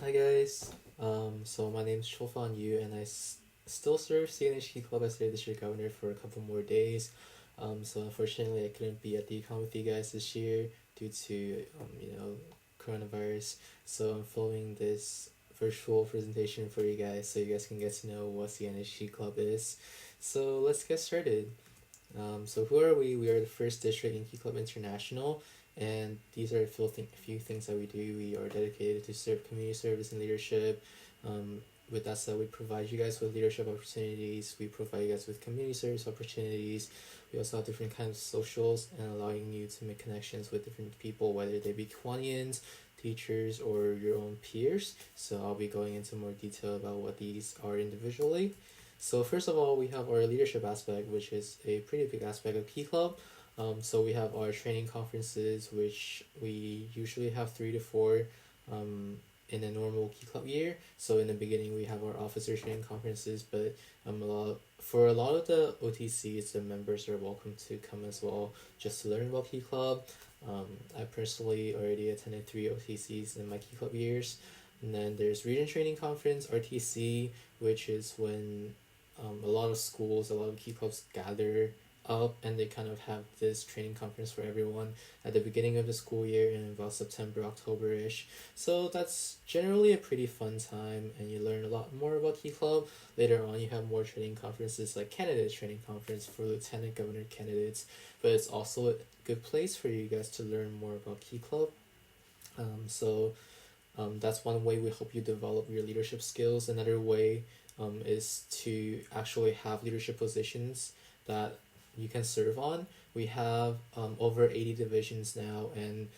Hi guys. So my name is Cholfan Yu, and still serve CNH Key Club as their district governor for a couple more days. So unfortunately, I couldn't be at DCON with you guys this year due to coronavirus. So I'm filming this virtual presentation for you guys, so you guys can get to know what CNH Key Club is. So let's get started. So who are we? We are the first district in Key Club International, and these are a few things that we do. We are dedicated to serve community service and leadership. With that said, we provide you guys with leadership opportunities. We provide you guys with community service opportunities. We also have different kinds of socials and allowing you to make connections with different people, whether they be Kiwanians, teachers, or your own peers. So I'll be going into more detail about what these are individually. So first of all, we have our leadership aspect, which is a pretty big aspect of Key Club. So we have our training conferences, which we usually have 3 to 4 in a normal Key Club year. So in the beginning, we have our officer training conferences, but for a lot of the OTCs, the members are welcome to come as well, just to learn about Key Club. I personally already attended 3 OTCs in my Key Club years. And then there's Region Training Conference, RTC, which is when a lot of schools, a lot of Key Clubs gather up and they kind of have this training conference for everyone at the beginning of the school year in about September, October-ish. So that's generally a pretty fun time, and you learn a lot more about Key Club. Later on, you have more training conferences like Candidates Training Conference for Lieutenant Governor candidates, but it's also a good place for you guys to learn more about Key Club. That's one way we help you develop your leadership skills. Another way is to actually have leadership positions that you can serve on. We have over 80 divisions now and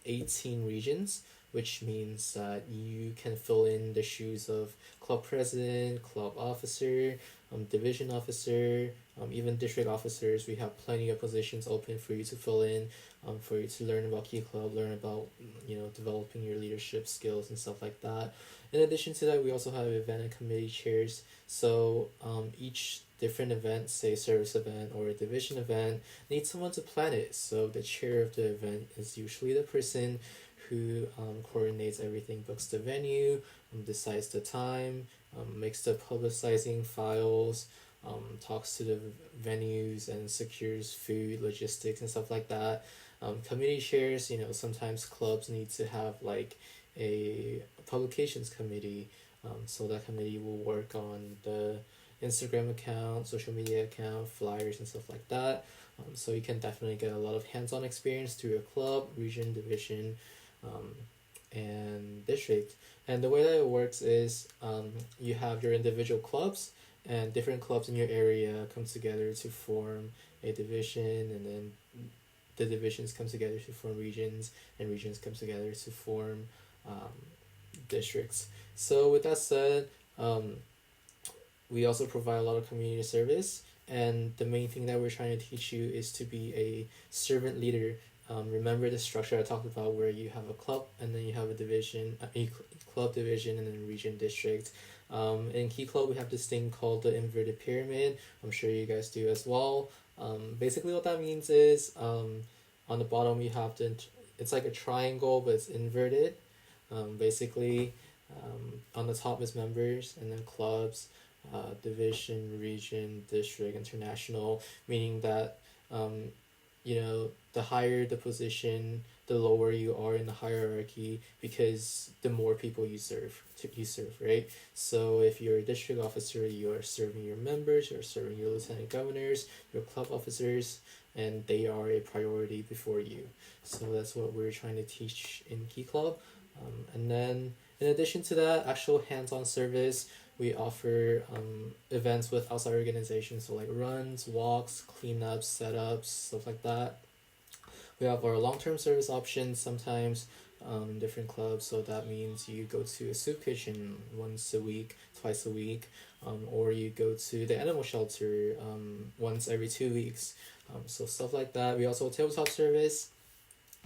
18 regions, which means that you can fill in the shoes of club president, club officer, division officer, even district officers. We have plenty of positions open for you to fill in, for you to learn about Key Club, learn about developing your leadership skills and stuff like that. In addition to that, we also have event and committee chairs. So each different event, say service event or a division event, needs someone to plan it. So the chair of the event is usually the person who coordinates everything, books the venue, decides the time, makes the publicizing files, talks to the venues and secures food, logistics, and stuff like that. Committee chairs, sometimes clubs need to have like a publications committee. So that committee will work on the Instagram account, social media account, flyers, and stuff like that. So you can definitely get a lot of hands-on experience through your club, region, division, and district. And the way that it works is you have your individual clubs, and different clubs in your area come together to form a division, and then the divisions come together to form regions, and regions come together to form districts. So with that said, we also provide a lot of community service, and the main thing that we're trying to teach you is to be a servant leader. Remember the structure I talked about, where you have a club and then you have a division, a club division, and then a region district. In Key Club, we have this thing called the inverted pyramid. I'm sure you guys do as well. Basically what that means is on the bottom you have it's like a triangle, but it's inverted. Basically, on the top is members, and then clubs, division, region, district, international, meaning that the higher the position, the lower you are in the hierarchy, because the more people you serve, right? So if you're a district officer, you are serving your members, you're serving your lieutenant governors, your club officers, and they are a priority before you. So that's what we're trying to teach in Key Club. And then in addition to that, actual hands-on service, we offer events with outside organizations, so like runs, walks, cleanups, setups, stuff like that. We have our long-term service options sometimes in different clubs, so that means you go to a soup kitchen once a week, twice a week, or you go to the animal shelter once every 2 weeks. So stuff like that. We also have tabletop service.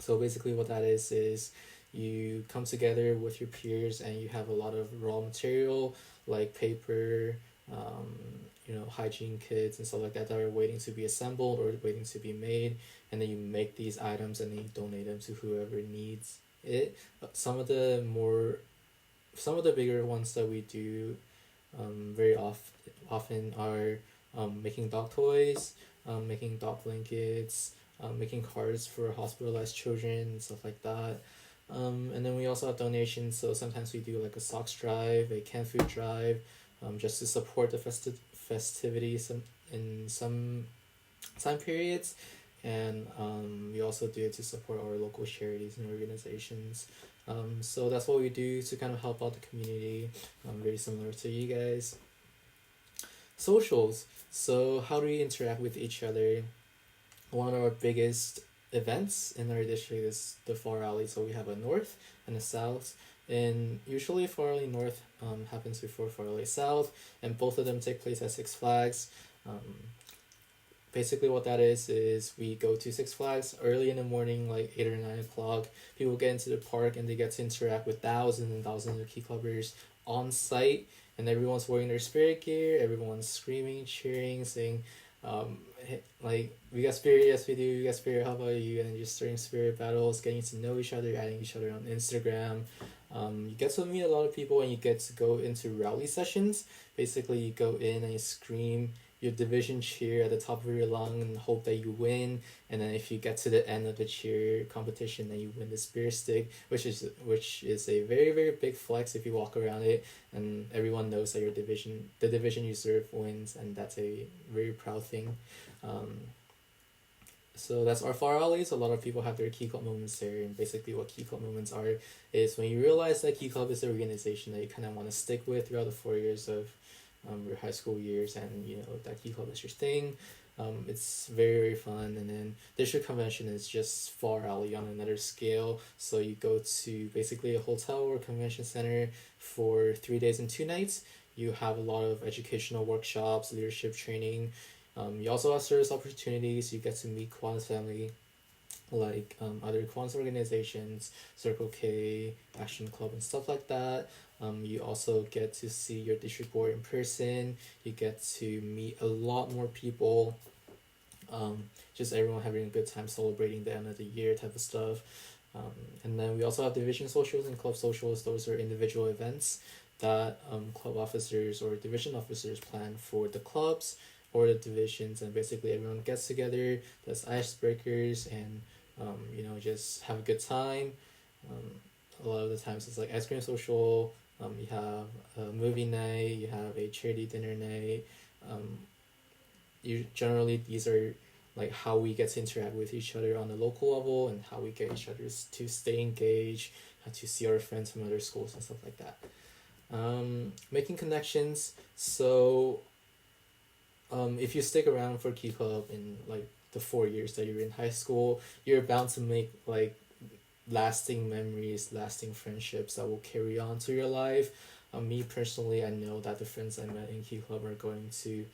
So basically what that is you come together with your peers and you have a lot of raw material like paper, hygiene kits and stuff like that are waiting to be assembled or waiting to be made, and then you make these items and then you donate them to whoever needs it. Some of the more some of the bigger ones that we do very often are making dog toys, making dog blankets, making cards for hospitalized children and stuff like that. And then we also have donations, so sometimes we do like a socks drive, a canned food drive, just to support the festivities in some time periods. And we also do it to support our local charities and organizations. So that's what we do to kind of help out the community, very similar to you guys. Socials. So, how do we interact with each other? One of our biggest events in our district is the Far Alley. So, we have a north and a south. And usually, Far Alley North happens before Far Alley South, and both of them take place at Six Flags. Um, Basically, what that is we go to Six Flags early in the morning, like 8 or 9 o'clock. People get into the park and they get to interact with thousands and thousands of key clubbers on site, and everyone's wearing their spirit gear. Everyone's screaming, cheering, saying, hey, like, "We got spirit, yes we do. We got spirit. How about you?" And just starting spirit battles, getting to know each other, adding each other on Instagram. You get to meet a lot of people, and you get to go into rally sessions. Basically, you go in and you scream your division cheer at the top of your lung and hope that you win. And then if you get to the end of the cheer competition, then you win the spirit stick, which is a very, very big flex if you walk around it, and everyone knows that the division you serve wins, and that's a very proud thing. So that's our Far Alleys. A lot of people have their Key Club moments there, and basically what Key Club moments are is when you realize that Key Club is the organization that you kind of want to stick with throughout the 4 years of your high school years, and you know that Key Club is your thing. It's very, very fun. And then district convention is just Far Alley on another scale. So you go to basically a hotel or convention center for 3 days and 2 nights. You have a lot of educational workshops, leadership training. You also have service opportunities. You get to meet Kwan's family, like other Kwan's organizations, Circle K, Action Club, and stuff like that. You also get to see your district board in person. You get to meet a lot more people. Just everyone having a good time celebrating the end of the year type of stuff. And then we also have division socials and club socials. Those are individual events that club officers or division officers plan for the clubs or the divisions, and basically everyone gets together, does icebreakers, and just have a good time. A lot of the times it's like ice cream social. You have a movie night. You have a charity dinner night. Generally these are like how we get to interact with each other on the local level, and how we get each other to stay engaged, how to see our friends from other schools and stuff like that. Making connections. So if you stick around for Key Club in like the 4 years that you're in high school, you're bound to make like lasting memories, lasting friendships that will carry on to your life. Me personally, I know that the friends I met in Key Club are going to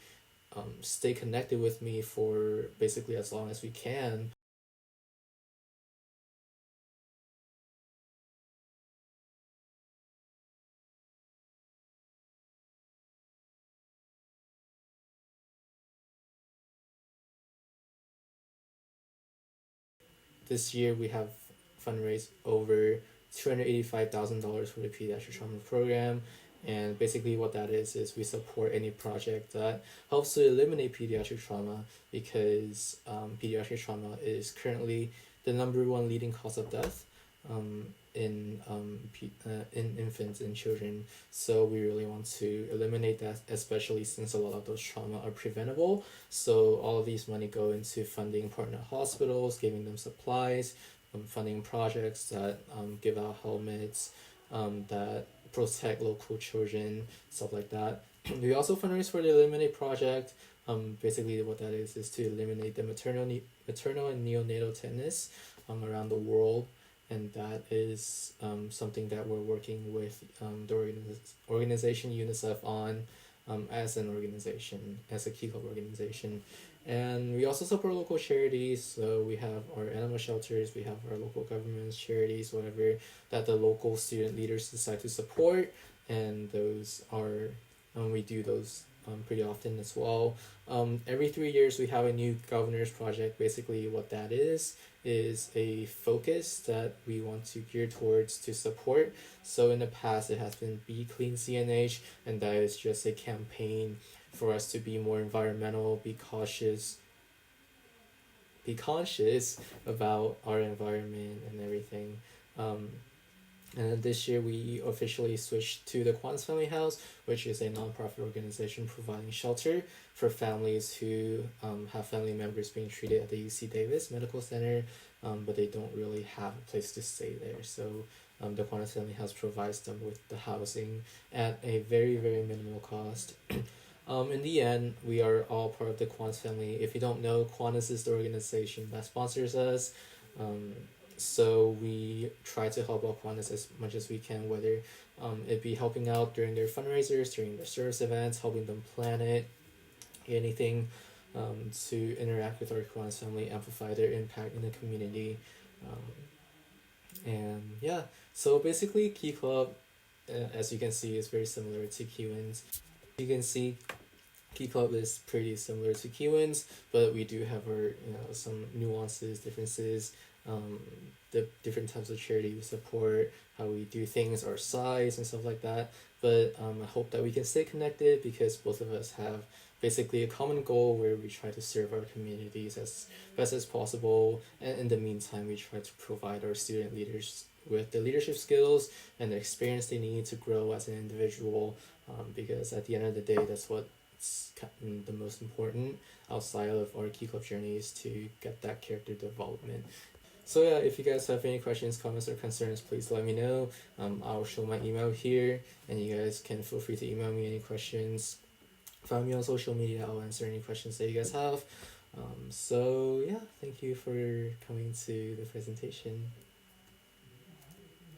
stay connected with me for basically as long as we can. This year we have fundraised over $285,000 for the pediatric trauma program. And basically, what that is we support any project that helps to eliminate pediatric trauma, because pediatric trauma is currently the number one leading cause of death in infants and children. So we really want to eliminate that, especially since a lot of those trauma are preventable. So all of these money go into funding partner hospitals, giving them supplies, funding projects that give out helmets, that protect local children, stuff like that. We also fundraise for the Eliminate Project. Basically, what that is to eliminate the maternal and neonatal tetanus around the world, and that is something that we're working with the organization UNICEF on, as an organization, as a Key Club organization. And we also support local charities. So we have our animal shelters, we have our local governments, charities, whatever that the local student leaders decide to support. And those are, we do those pretty often as well. Every 3 years we have a new governor's project. Basically what that is a focus that we want to gear towards to support. So in the past it has been Be Clean CNH, and that is just a campaign for us to be more environmental, be conscious about our environment and everything. Um, and then this year we officially switched to the Quan's Family House, which is a nonprofit organization providing shelter for families who have family members being treated at the UC Davis Medical Center, but they don't really have a place to stay there. So the Quan's Family House provides them with the housing at a very, very minimal cost. In the end, we are all part of the Quan's family. If you don't know, Qantas is the organization that sponsors us. So we try to help out Qantas as much as we can, whether it be helping out during their fundraisers, during their service events, helping them plan it, anything to interact with our Qantas family, amplify their impact in the community. And yeah, so basically Key Club, as you can see, is very similar to KIWIN'S. You can see Key Club is pretty similar to KIWIN'S, but we do have our some nuances, differences, the different types of charity we support, how we do things, our size and stuff like that. But I hope that we can stay connected because both of us have basically a common goal where we try to serve our communities as best as possible, and in the meantime we try to provide our student leaders with the leadership skills and the experience they need to grow as an individual, because at the end of the day that's what's the most important outside of our Key Club journey, is to get that character development. So yeah, if you guys have any questions, comments, or concerns, please let me know. I'll show my email here, and you guys can feel free to email me any questions. Find me on social media, I'll answer any questions that you guys have. So yeah, thank you for coming to the presentation.